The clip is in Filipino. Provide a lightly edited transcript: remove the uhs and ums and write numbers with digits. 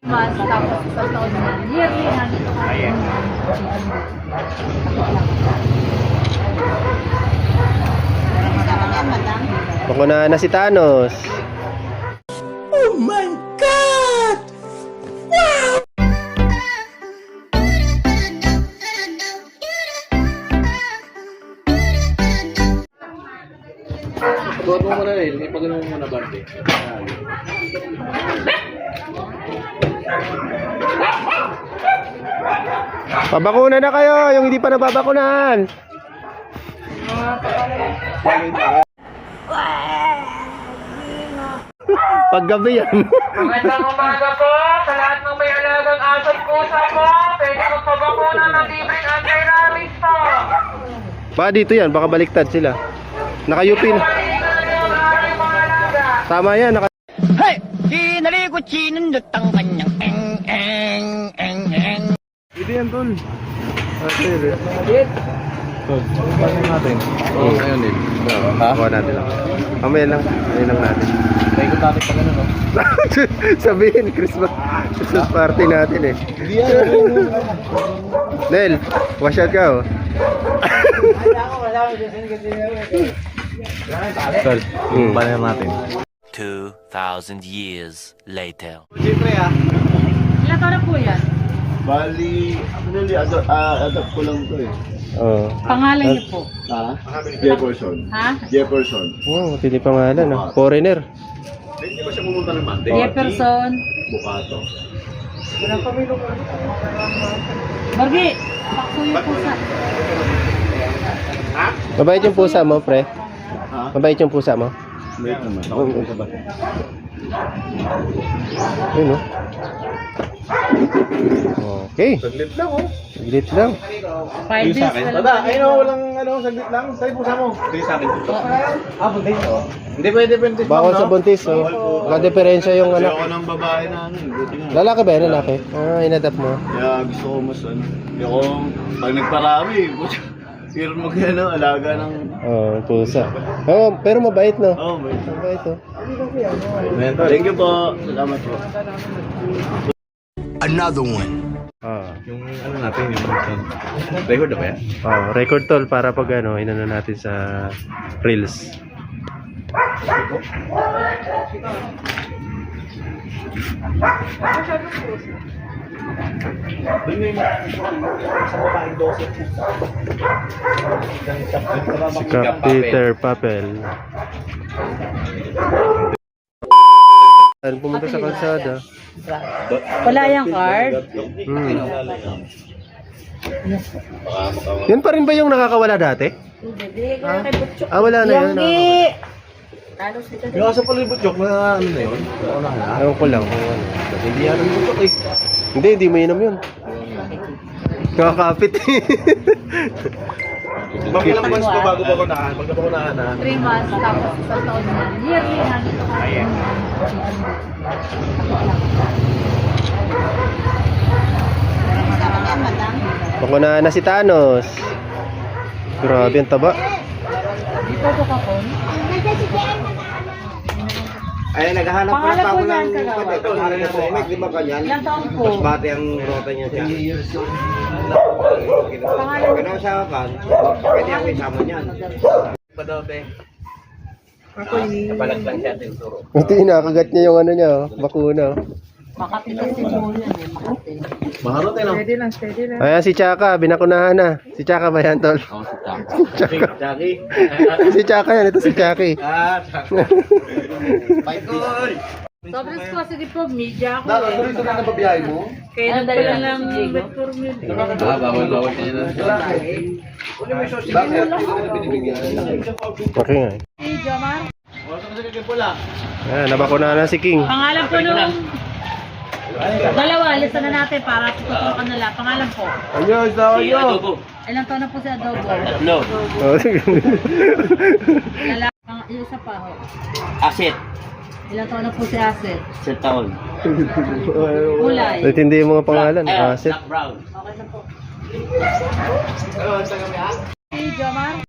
Mas, tapos isang taon na. Yearly na dito ka. Ayan. Pakunahan na si Thanos. Oh my God! Pagod mo muna rin. Ipagano mo muna bante. Pabakuna na kayo, yung hindi pa nababakunahan. Paggabi yan. Magandang umaga po sa lahat ng may alagang aso't pusa po. Pwede mo pabakuna ng libreng anti-rabies po. Baka dito yan, baka baliktad sila. Naka-UP na. Palitan niyo ang aking mga alaga. Tama yan, naka... Hey! Kinalikot sinundot ang kanyang eng. Dito yan, tol. Sir. Pagano natin? Oo, ngayon din. Ha? Kuha natin lang. Mamaya lang. Ayun lang natin. Tayo natin pag ano, no? Sabihin, Christmas party natin eh. Nel, wash out ka oh. Tol, Pagano natin? 2,000 years later. Siyempre Ilan taon na po yan? Bali, adapt ko lang to eh. Oh. Pangalan niyo po. Ha? Jefferson. Ha? Jefferson. Oh, tindi pangalan ah. Foreigner. Hindi ba siya pumunta ng Monday? Jefferson. Bukato. Barbi, bakso yung pusa. Mabait yung pusa mo, pre. Ha? Mabait yung pusa mo. Wait naman. Ako sa ba? Ayun oh. Okay. Saglit lang oh. Saglit lang. 5 days na lang. Tata, ayun oh, walang ano, saglit lang. Sa'yo pusa mo. Hindi sa akin. Buntis oh. Hindi pwede buntis lang, Bakon sa buntis oh. Naka-diferensya yung Kasi anak. ako ng babae na ano. Buti nga. Lalaki ba yan, lalaki? Ah, inadapt mo. Kaya gusto ko mas ano. Hindi ako, pag nagparami, pero mag ano, alaga ng... Oh, pusa. Oh, pero mabait no. Oh, may... Mabait oh. Thank you po. Salamat po. Another one. Ah. Yung ano natin, yung record na ba yan? Oh, record tol para pag ano, inano natin sa Reels. Si Cap Peter Papel. Pumunta sa kalsada. Wala yung card? Yan pa rin ba yung nakakawala dati? Hindi, kaya kay Butchok. Ah, wala na yun. Yonggi! Talos kita. Yung asa palibot joke na ano na yun? Ako na na. Ewan ko lang kung ano. Hindi yan ang butok eh. Hindi mainom yun. Kakapit Ilang months pa bago ba ko naan? Pagka ba ko naan na? 3 months, tapos isang taon na. Yearly na dito ka. Ayan. Pakunahan na si Thanos. Grabe ang taba. Dito ko kapon. Ay, naghahanap pa Pangalan ako po ng yan, kagawa. pangalan na Pomek, di ba kanyan? Ilang taon po? Mas bati ang rota niya siya. Pangalan Kaya siya kan, pwede ako isama niyan. Hindi, nakagat niya yung ano niya, oh, bakuna. Oh. Makati kasi mo yan eh, Makati. Maharot eh no? Ayan si Chaka, binakunahan na. Si Chaka ba yan, tol? Oo, si Chaka. Jackie. Si Chaka yan, ito si Chaki. Michael! Sobrang ko kasi di po, media ako Dala, eh. tuloy sa mga babiyahe mo? Kaya nadali lang vector meal. Bawal siya na. Bakit? Hindi ko na binibigyan. Okay nga. Si Jomar. Wala sa kanya pula. Ayan, nabakunahan na si King. Pangalan po nung dalawa, lista na natin para tututukan nila. Pangalan po. Ayos, ayos. Ilang taon na po si Adobo? Oh, Yung isa pa ho. Asit, Ilang taon na po si Asset? sa taon. Kulay. Hindi yung mga pangalan. Asset. Brown. Okay na po. Si Jomar.